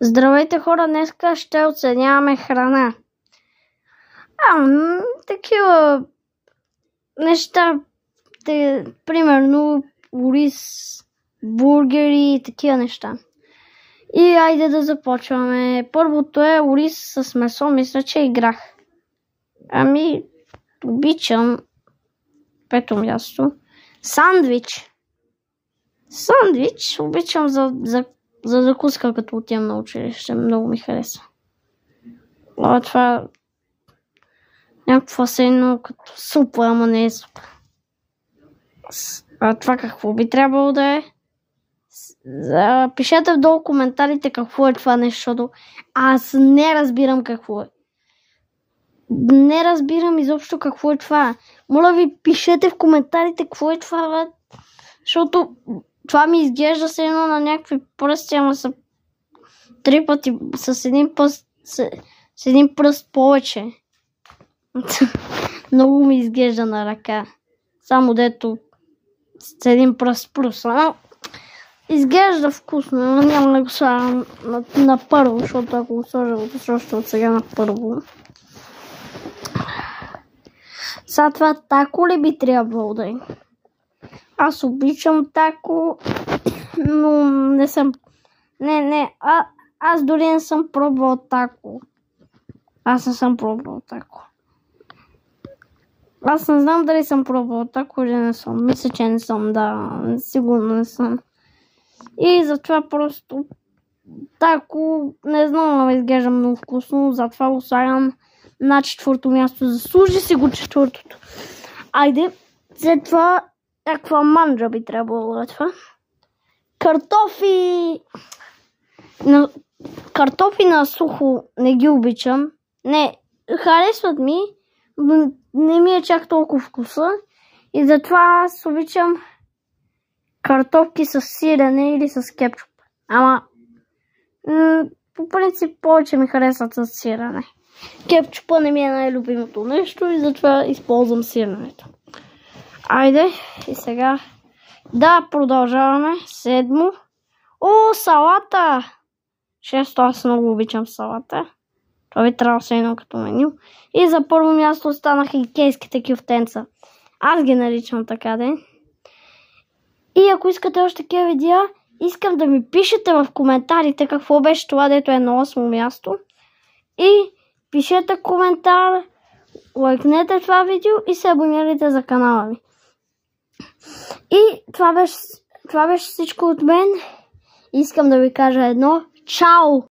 Здравейте хора, днеска ще оценяваме храна. Такива неща, примерно ориз, бургери и такива неща. И айде да започваме. Първото е ориз с месо, мисля, че и грах. Обичам пето място. Сандвич. Сандвич обичам за закуска, като отивам на училище. Много ми хареса. Това някакво сейно като супа, ама не е супа. Това какво би трябвало да е? Пишете вдолу коментарите какво е това нещо, защото аз не разбирам какво е. Не разбирам изобщо какво е това. Моля ви, пишете в коментарите какво е това, защото това ми изглежда се едно на някакви пръсти, ама са 3 пъти с един пръст повече. Много ми изглежда на ръка. Само дето с един пръст плюс. Изглежда вкусно, но няма да го слагам на първо, защото ако го сложа още от сега на първо. Сега това тако ли би трябвало да е? Аз обичам тако, но не съм... Аз дори не съм пробвал тако. Аз не знам дали съм пробвал тако или не съм. Мисля, че не съм, да. Сигурно не съм. И затова просто тако, не знам, но изглежда много вкусно. Затова го слагам на 4-то място. Заслужи си го 4-то. Айде, след това някаква манджа би трябвало да е това. Картофи! Картофи на сухо не ги обичам. Не, харесват ми, но не ми е чак толкова вкуса. И затова аз обичам картофки с сирене или с кетчуп. Ама, по принцип повече ми харесват с сирене. Кетчупа не ми е най-любимото нещо и затова използвам сиренето. Айде, и сега да продължаваме. 7. Салата! 6. Аз много обичам салата. Това би трябвало се едно като меню. И за първо място останаха икейските кюфтенца. Аз ги наричам така, де. И ако искате още такива видеа, искам да ми пишете в коментарите какво беше това, дето е на 8 място. И пишете коментар, лайкнете това видео и се абонирайте за канала ми. И това беше всичко от мен. Искам да ви кажа едно. Чао!